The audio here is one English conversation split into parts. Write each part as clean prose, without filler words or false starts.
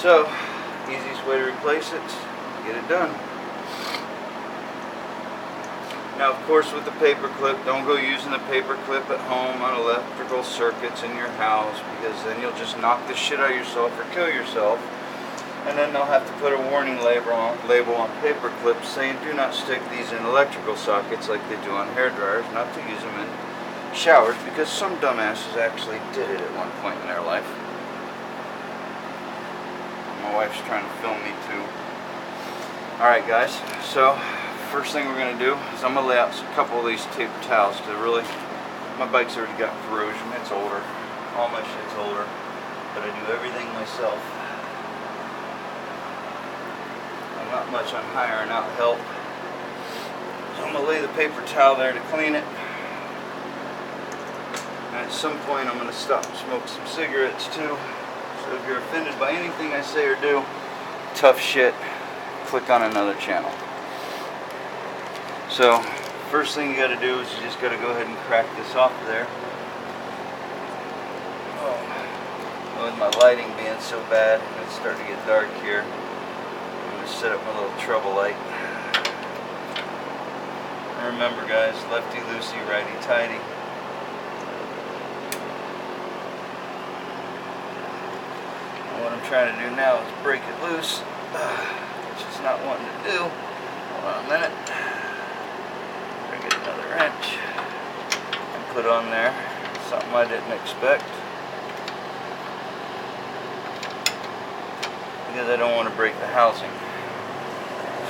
So, easiest way to replace it, get it done. Now, of course, with the paper clip, don't go using the paper clip at home on electrical circuits in your house, because then you'll just knock the shit out of yourself or kill yourself. And then they'll have to put a warning label on paper clips saying do not stick these in electrical sockets like they do on hair dryers, not to use them in showers, because some dumbasses actually did it at one point in their life. My wife's trying to film me too. Alright guys, so first thing we're going to do is I'm going to lay out a couple of these paper towels to really, my bike's already got corrosion, it's older, all my shit's older, but I do everything myself. I'm not much on hiring out help. So I'm going to lay the paper towel there to clean it. And at some point I'm going to stop and smoke some cigarettes too. So if you're offended by anything I say or do, tough shit, click on another channel. So, first thing you got to do is you just got to go ahead and crack this off there. Oh, with my lighting being so bad, it's starting to get dark here. I'm going to set up my little trouble light. And remember guys, lefty loosey, righty tighty. And what I'm trying to do now is break it loose, which it's not wanting to do. Hold on a minute. Get another wrench and put on there, something I didn't expect, because I don't want to break the housing.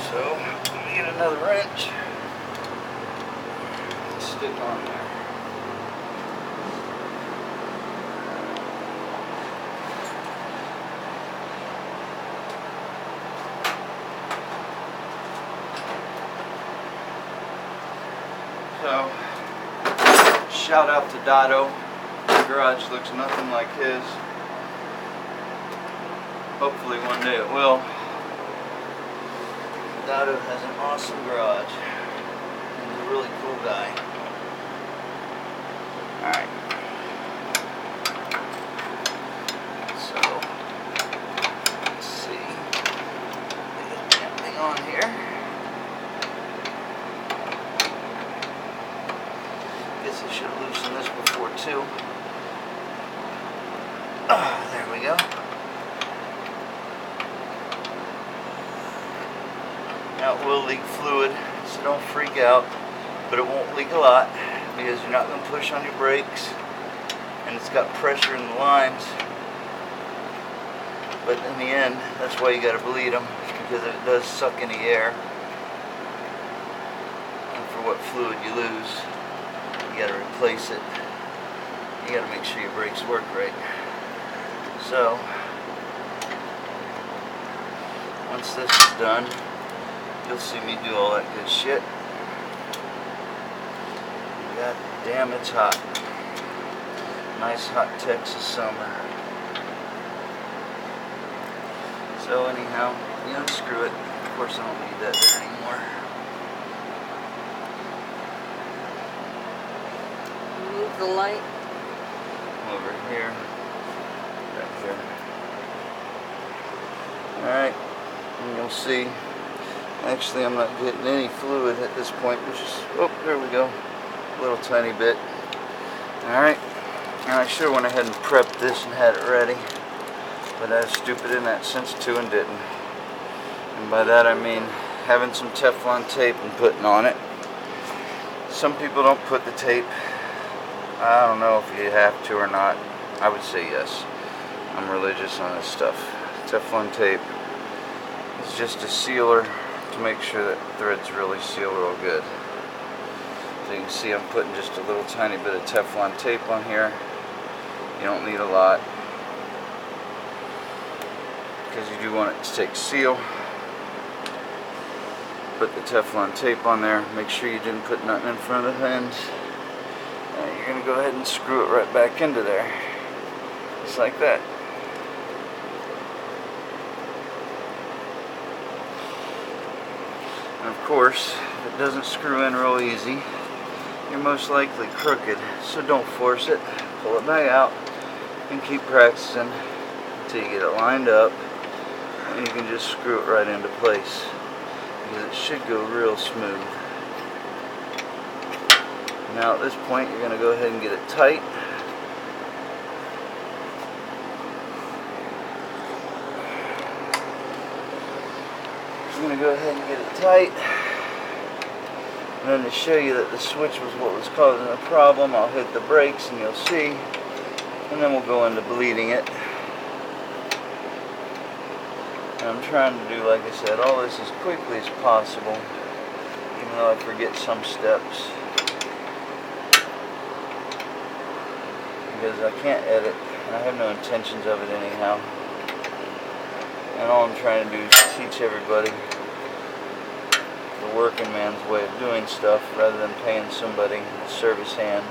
So let me get another wrench and stick on there. So, shout out to Dotto. The garage looks nothing like his. Hopefully one day it will. Dotto has an awesome garage. He's a really cool guy. Alright. So, let's see. Get this damn thing on here. I should have loosened this before too. There we go. Now it will leak fluid, so don't freak out, but it won't leak a lot because you're not going to push on your brakes, and it's got pressure in the lines. But in the end, that's why you got to bleed them, because it does suck any air. And for what fluid you lose, you got to replace it. You got to make sure your brakes work right. So, once this is done, you'll see me do all that good shit. God damn, it's hot. Nice hot Texas summer. So anyhow, you unscrew it. Of course I don't need that there anymore. Move the light. Over here. Right here. Alright. And you'll see. Actually, I'm not getting any fluid at this point, which is, oh, there we go. A little tiny bit. Alright. And I should have went ahead and prepped this and had it ready. But I was stupid in that sense too and didn't. And by that I mean having some Teflon tape and putting on it. Some people don't put the tape. I don't know if you have to or not. I would say yes. I'm religious on this stuff. Teflon tape is just a sealer to make sure that threads really seal real good. So you can see I'm putting just a little tiny bit of Teflon tape on here. You don't need a lot, because you do want it to take seal. Put the Teflon tape on there. Make sure you didn't put nothing in front of the hinge. And you're going to go ahead and screw it right back into there. Just like that. And of course, if it doesn't screw in real easy, you're most likely crooked. So don't force it. Pull it back out and keep practicing until you get it lined up and you can just screw it right into place because it should go real smooth. Now at this point you're going to go ahead and get it tight. I'm going to go ahead and get it tight. And then to show you that the switch was what was causing the problem, I'll hit the brakes and you'll see. And then we'll go into bleeding it. And I'm trying to do, like I said, all this as quickly as possible, even though I forget some steps. Because I can't edit, and I have no intentions of it anyhow. And all I'm trying to do is teach everybody the working man's way of doing stuff rather than paying somebody, a service hand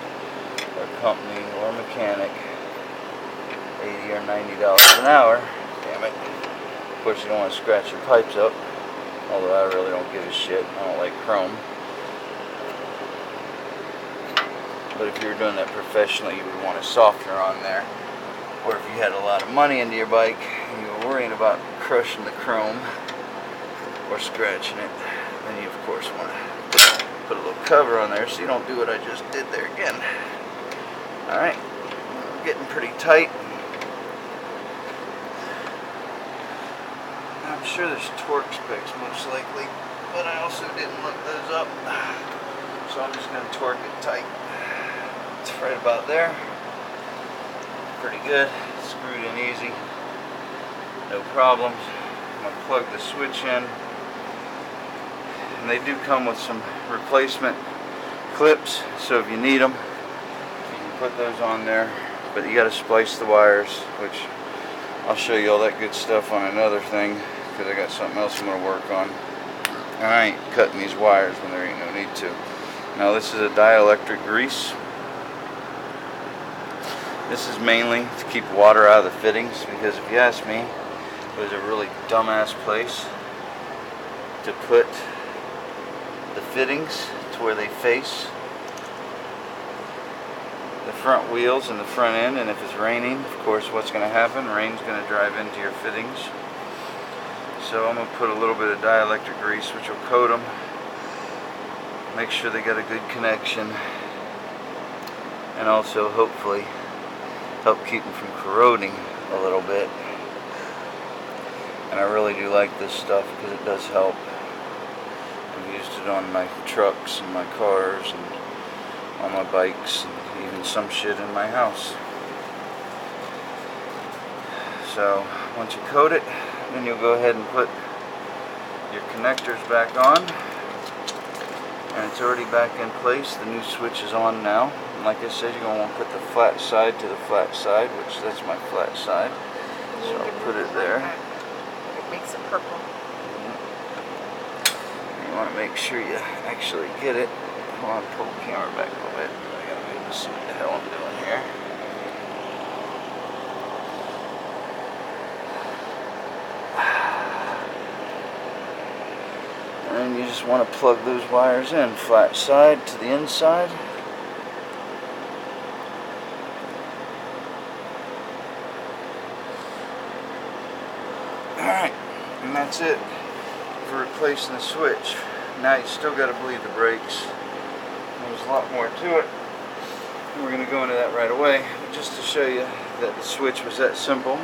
or company or mechanic, $80 or $90 an hour. Damn it. Of course you don't want to scratch your pipes up, although I really don't give a shit. I don't like chrome. But if you were doing that professionally, you would want a softener on there. Or if you had a lot of money into your bike and you were worrying about crushing the chrome or scratching it, then you of course want to put a little cover on there so you don't do what I just did there again. Alright, getting pretty tight. I'm sure there's torque specs most likely, but I also didn't look those up. So I'm just going to torque it tight. It's right about there. Pretty good. Screwed in easy. No problems. I'm going to plug the switch in. And they do come with some replacement clips, so if you need them, you can put those on there. But you got to splice the wires, which I'll show you all that good stuff on another thing, because I got something else I'm going to work on. And I ain't cutting these wires when there ain't no need to. Now this is a dielectric grease. This is mainly to keep water out of the fittings, because if you ask me, it was a really dumbass place to put the fittings to where they face the front wheels and the front end. And if it's raining, of course what's going to happen? Rain's going to drive into your fittings. So I'm going to put a little bit of dielectric grease, which will coat them, make sure they got a good connection, and also hopefully help keep them from corroding a little bit. And I really do like this stuff because it does help. I've used it on my trucks and my cars and on my bikes and even some shit in my house. So once you coat it, then you'll go ahead and put your connectors back on. And it's already back in place. The new switch is on now. And like I said, you're going to want to put the flat side to the flat side, which that's my flat side. So I'll put it there. It makes it purple. You want to make sure you actually get it. Hold on, pull the camera back a little bit. I got to move to see what the hell I'm doing here. And then you just want to plug those wires in, flat side to the inside. Alright, and that's it for replacing the switch. Now you still got to bleed the brakes. There's a lot more to it. And we're going to go into that right away. But just to show you that the switch was that simple,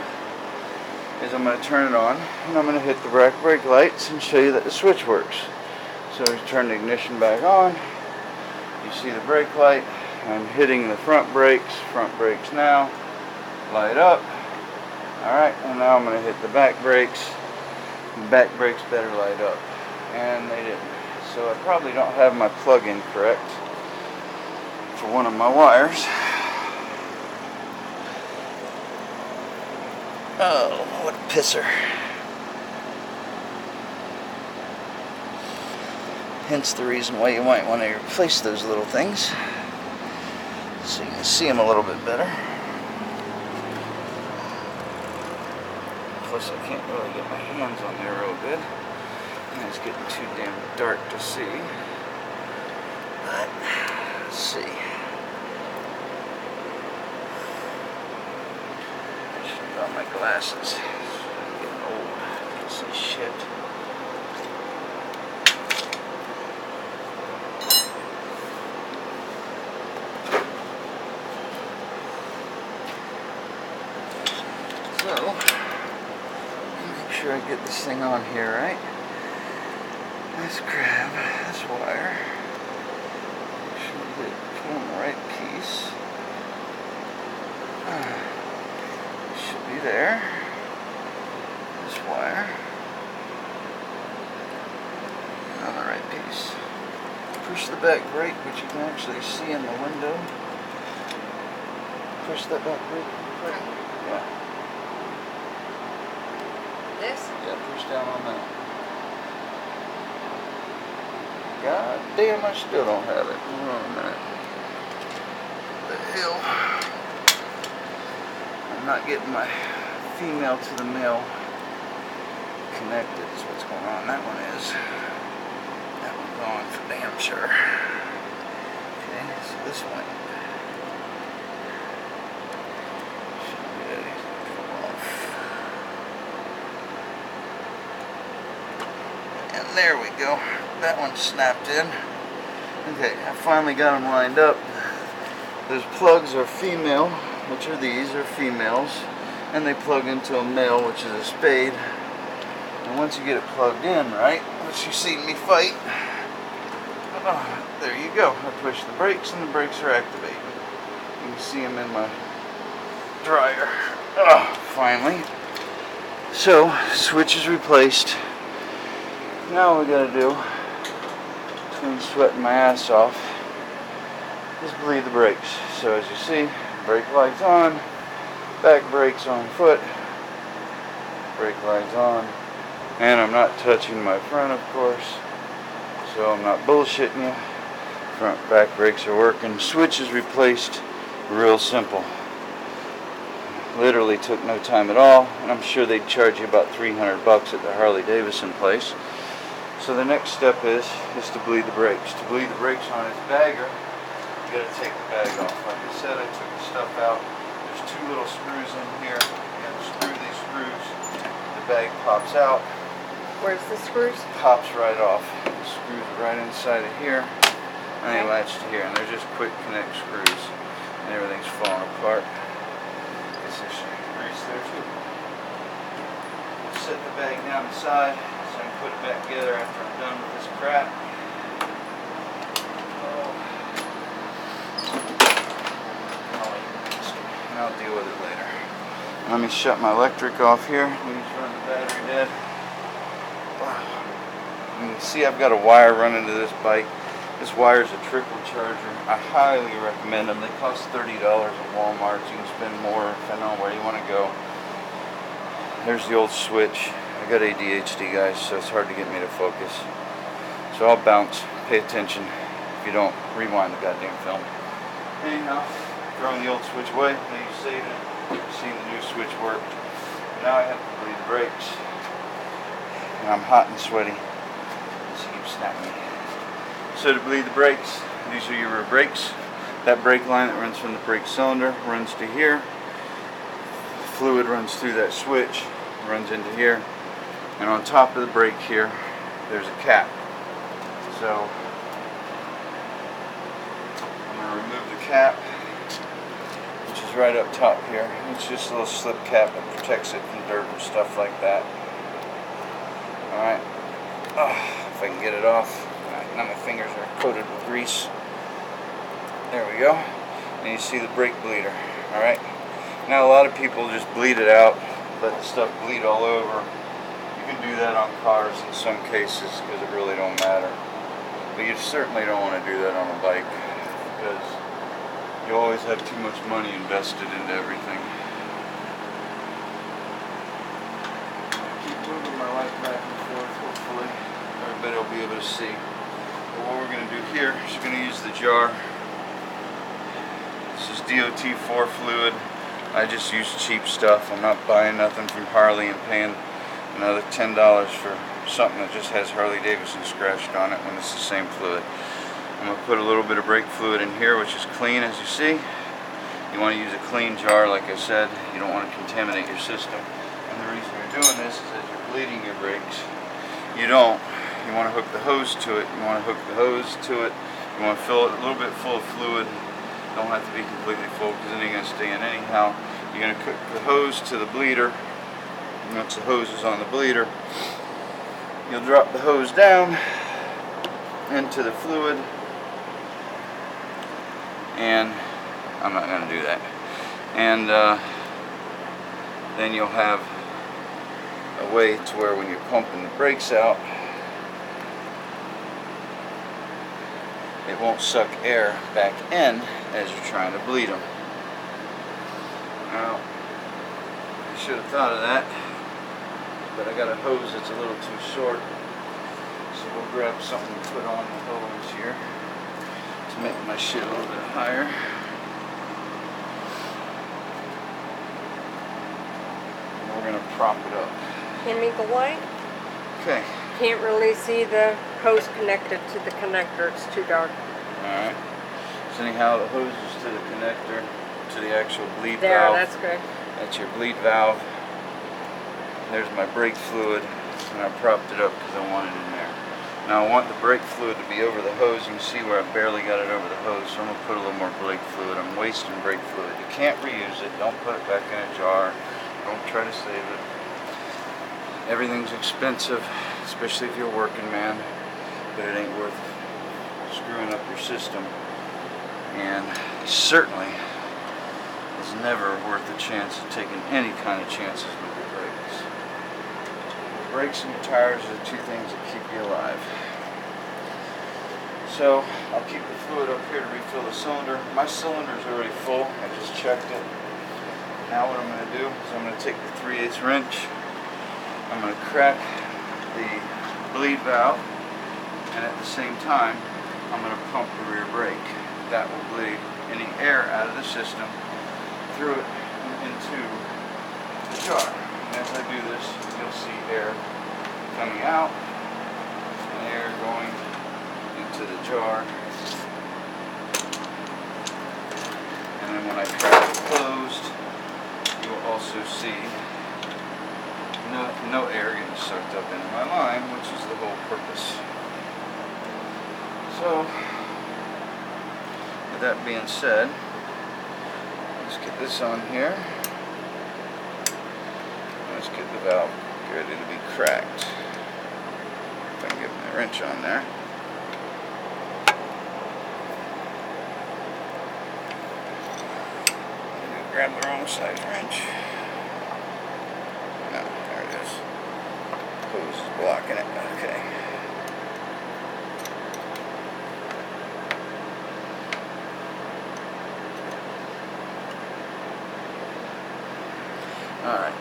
is I'm going to turn it on and I'm going to hit the back brake lights and show you that the switch works. So we turn the ignition back on. You see the brake light. I'm hitting the front brakes now. Light up. Alright, and now I'm going to hit the back brakes. The back brakes better light up. And they didn't. So I probably don't have my plug-in correct for one of my wires. Oh, what a pisser. Hence the reason why you might want to replace those little things, so you can see them a little bit better. Plus I can't really get my hands on there real good. And it's getting too damn dark to see. But, let's see. I should have got my glasses. I'm getting old. I can shit. So, make sure I get this thing on here, right? Let's grab this wire. Make sure we get it on the right piece. It should be there. This wire. On the right piece. Push the back brake, which you can actually see in the window. Push that back brake. Yeah. This? Yeah, push down on that. God damn, I still don't have it. Hold on a minute. The hell? I'm not getting my female to the male connected is what's going on. That one is. That one's on for damn sure. Okay, so this one should be ready to come off. And there we go. That one snapped in. Okay, I finally got them lined up. Those plugs are female, which are these, are females. And they plug into a male, which is a spade. And once you get it plugged in, right, which you've seen me fight, there you go. I push the brakes and the brakes are activated. You can see them in my dryer. Finally. So, switch is replaced. Now all we gotta do, between sweating my ass off, is bleed the brakes. So as you see, brake lights on, back brakes on foot, brake lights on, and I'm not touching my front, of course, so I'm not bullshitting you. Front, back brakes are working. Switch is replaced. Real simple. Literally took no time at all, and I'm sure they'd charge you about $300 at the Harley Davidson place. So the next step is to bleed the brakes. To bleed the brakes on its bagger, you gotta take the bag off. Like I said, I took the stuff out. There's two little screws in here. You gotta screw these screws. The bag pops out. Where's the screws? Pops right off. The screws are right inside of here. And they latch to here. And they're just quick connect screws. And everything's falling apart. Guess there's grease there too. Set the bag down the side. So I can put it back together after I'm done with this crap. And I'll deal with it later. Let me shut my electric off here. Let me just run the battery dead. You can see I've got a wire running to this bike. This wire is a trickle charger. I highly recommend them. They cost $30 at Walmart. You can spend more depending on where you want to go. There's the old switch. I got ADHD, guys, so it's hard to get me to focus. So I'll bounce. Pay attention. If you don't, rewind the goddamn film. Anyhow, throwing the old switch away. Now you saved it. You've seen the new switch work. Now I have to bleed the brakes. And I'm hot and sweaty. Let's keep snapping. So to bleed the brakes, these are your rear brakes. That brake line that runs from the brake cylinder runs to here. Fluid runs through that switch, runs into here. And on top of the brake here, there's a cap. So I'm going to remove the cap, which is right up top here. It's just a little slip cap that protects it from dirt and stuff like that. Alright, if I can get it off. Now my fingers are coated with grease. There we go. And you see the brake bleeder. Alright. Now a lot of people just bleed it out, let the stuff bleed all over. You can do that on cars in some cases because it really don't matter. But you certainly don't want to do that on a bike because you always have too much money invested into everything. Keep moving my light back and forth, hopefully everybody will be able to see. But what we're going to do here is we're going to use the jar. This is DOT4 fluid. I just use cheap stuff. I'm not buying nothing from Harley and paying another $10 for something that just has Harley Davidson scratched on it when it's the same fluid. I'm going to put a little bit of brake fluid in here, which is clean, as you see. You want to use a clean jar, like I said. You don't want to contaminate your system. And the reason you're doing this is as you're bleeding your brakes. You don't. You want to hook the hose to it. You want to hook the hose to it. You want to fill it a little bit full of fluid. Don't have to be completely full because then you're going to stay in anyhow. You're going to hook the hose to the bleeder. Once the hose is on the bleeder, you'll drop the hose down into the fluid, and I'm not going to do that. And then you'll have a way to where when you're pumping the brakes out, it won't suck air back in as you're trying to bleed them. Now, I should have thought of that, but I got a hose that's a little too short, so we'll grab something to put on the hose here to make my shit a little bit higher. And we're going to prop it up. Hand me the light. Okay. Can't really see the hose connected to the connector. It's too dark. Alright. So anyhow, the hose is to the connector, to the actual bleed There, valve. that's good. That's your bleed valve. There's my brake fluid, and I propped it up because I want it in there. Now I want the brake fluid to be over the hose. You can see where I barely got it over the hose, so I'm going to put a little more brake fluid. I'm wasting brake fluid. You can't reuse it. Don't put it back in a jar. Don't try to save it. Everything's expensive, especially if you're a working man, but it ain't worth screwing up your system. And certainly is never worth the chance of taking any kind of chances with your brakes. Your brakes and your tires are the two things that keep you alive. So I'll keep the fluid up here to refill the cylinder. My cylinder's already full. I just checked it. Now what I'm going to do is I'm going to take the 3/8 wrench. I'm going to crack the bleed valve, and at the same time I'm going to pump the rear brake. That will bleed any air out of the system through it into the jar. And as I do this, you'll see air coming out and air going into the jar. And then when I crack it closed, you will also see no air getting sucked up into my line, which is the whole purpose. So, with that being said, let's get this on here. Let's get the valve ready to be cracked. If I can get my wrench on there. Grab the wrong size wrench. No, there it is. Hose is blocking it. Okay. Alright.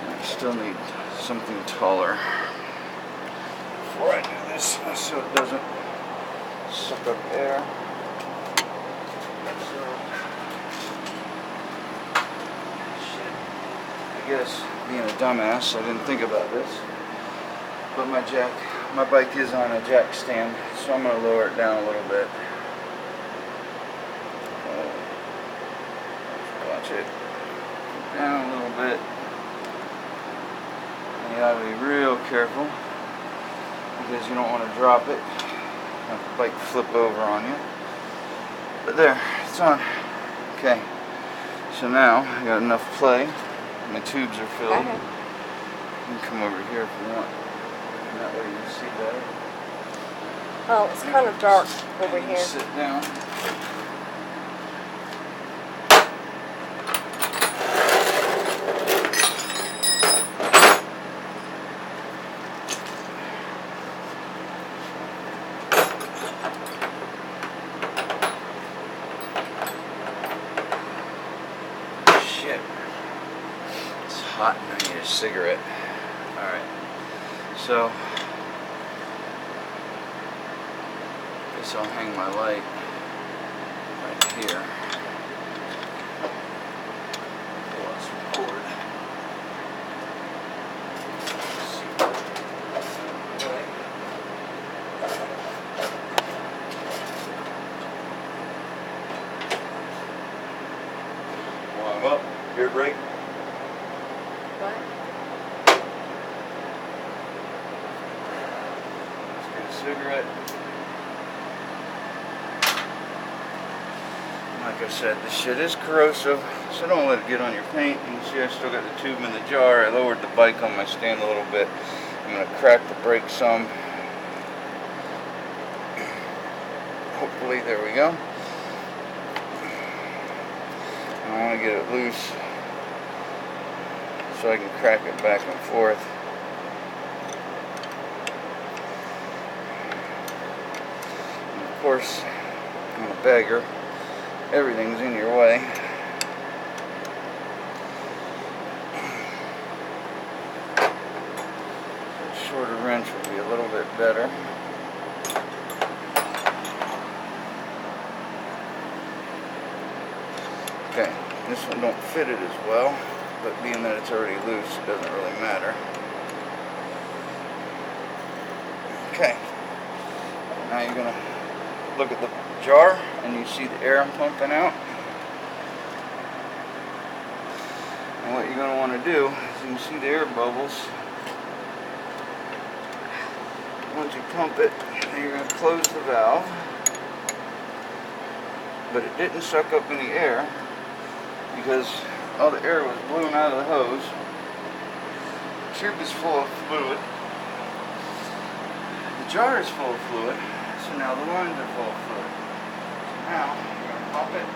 I still need something taller before I do this so it doesn't suck up air. I guess being a dumbass, I didn't think about this. But my bike is on a jack stand, so I'm going to lower it down a little bit. Watch it down a little bit. And you gotta be real careful because you don't want to drop it. Have the bike flip over on you. But there, it's on. Okay. So now I got enough play. My tubes are filled. You can come over here if you want. And that way you can see better. Oh, it's kind of dark over here. Sit down. Shit. It's hot and I need a cigarette. Alright. So guess I'll hang my light right here. Pull out some cord. While I'm up, rear brake. What? Let's get a cigarette. Like I said, this shit is corrosive, so don't let it get on your paint. You can see I still got the tube in the jar. I lowered the bike on my stand a little bit. I'm going to crack the brake some. Hopefully, there we go. I want to get it loose so I can crack it back and forth. And of course, I'm a beggar. Everything's in your way. A shorter wrench would be a little bit better. Okay, this one don't fit it as well, but being that it's already loose, it doesn't really matter. Okay, now you're gonna look at the jar and you see the air I'm pumping out. And what you're going to want to do is you can see the air bubbles. Once you pump it, you're going to close the valve. But it didn't suck up any air because all the air was blown out of the hose. The tube is full of fluid. The jar is full of fluid. So now the lines are full of fluid. Now, you're going to pump it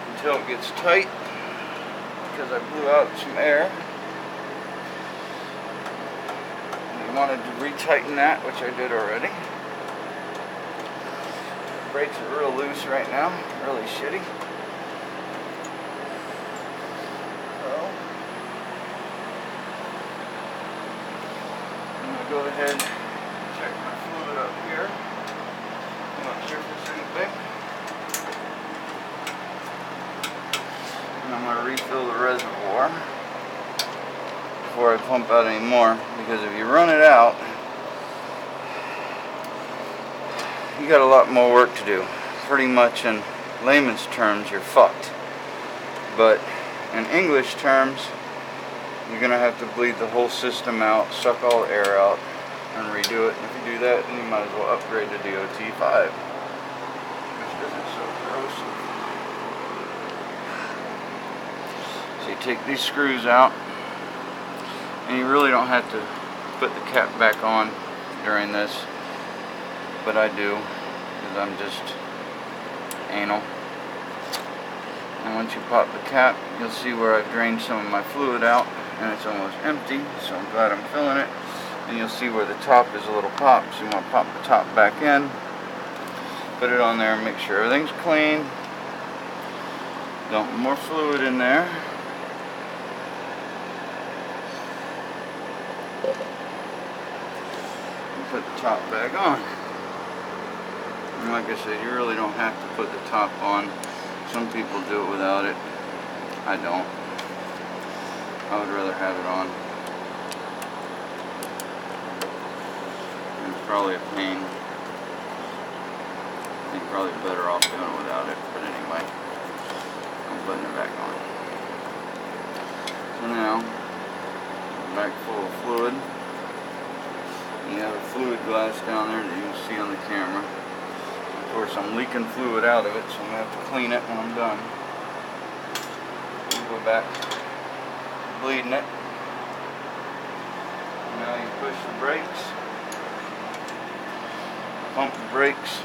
until it gets tight, because I blew out some air. And you wanted to retighten that, which I did already. The brakes are real loose right now, really shitty. So, I'm going to go ahead and check my fluid up here. I'm not sure if there's anything. And I'm going to refill the reservoir before I pump out any more, because if you run it out, you got a lot more work to do. Pretty much in layman's terms, you're fucked. But in English terms, you're going to have to bleed the whole system out, suck all the air out, and redo it. And if you do that, then you might as well upgrade to DOT5, which isn't so corrosive. So you take these screws out, and you really don't have to put the cap back on during this, but I do, because I'm just anal. And once you pop the cap, you'll see where I've drained some of my fluid out, and it's almost empty, so I'm glad I'm filling it. And you'll see where the top is a little popped, so you want to pop the top back in, put it on there, and make sure everything's clean. Dump more fluid in there. And put the top back on. And like I said, you really don't have to put the top on. Some people do it without it. I don't. I would rather have it on. It's probably a pain. I think probably better off doing it without it, but anyway, I'm putting it back on. So now, back full of fluid. You have a fluid glass down there that you can see on the camera. Of course, I'm leaking fluid out of it, so I'm going to have to clean it when I'm done. Go back, bleeding it. Now you push the brakes. Pump the brakes,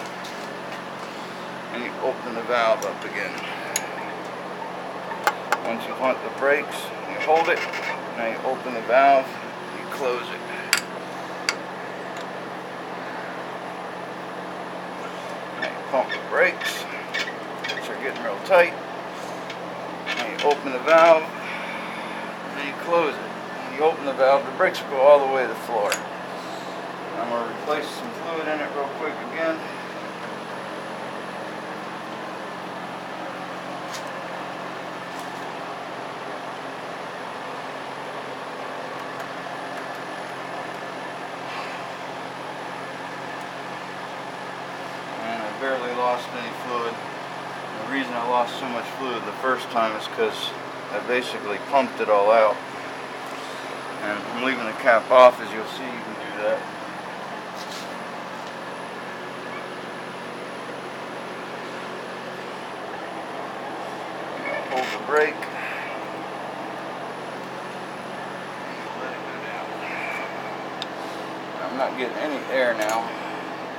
and you open the valve up again. Once you pump the brakes, you hold it, now you open the valve, you close it. Now you pump the brakes, which are getting real tight. Now you open the valve, and you close it. When you open the valve, the brakes will go all the way to the floor. I'm going to replace some fluid in it real quick again. And I barely lost any fluid. The reason I lost so much fluid the first time is because I basically pumped it all out. And I'm leaving the cap off, as you'll see. You can do that. Hold the brake. Let it go down. I'm not getting any air now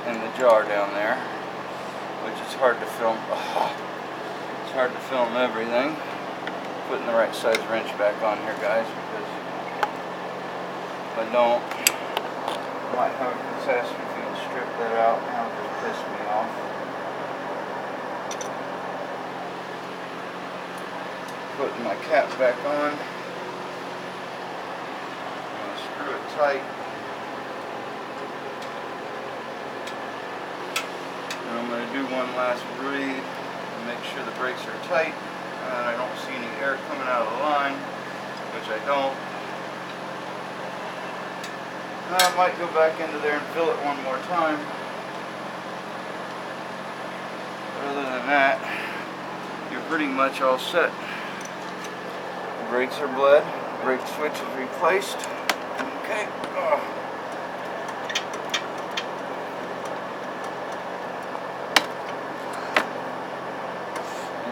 in the jar down there, which is hard to film. It's hard to film everything. Putting the right size wrench back on here, guys, because if I don't, I might have a catastrophe and strip that out, and that'll just piss me off. Putting my cap back on. I'm going to screw it tight. And I'm going to do one last breathe and make sure the brakes are tight and I don't see any air coming out of the line, which I don't. I might go back into there and fill it one more time. But other than that, you're pretty much all set. The brakes are bled, brake switch is replaced. Okay.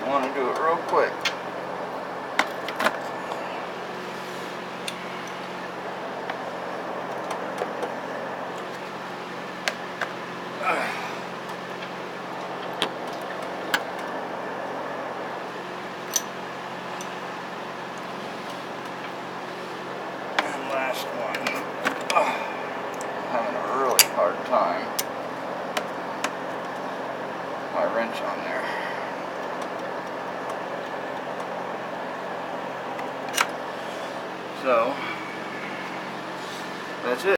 You want to do it real quick. Last one. Having a really hard time. My wrench on there. So, that's it.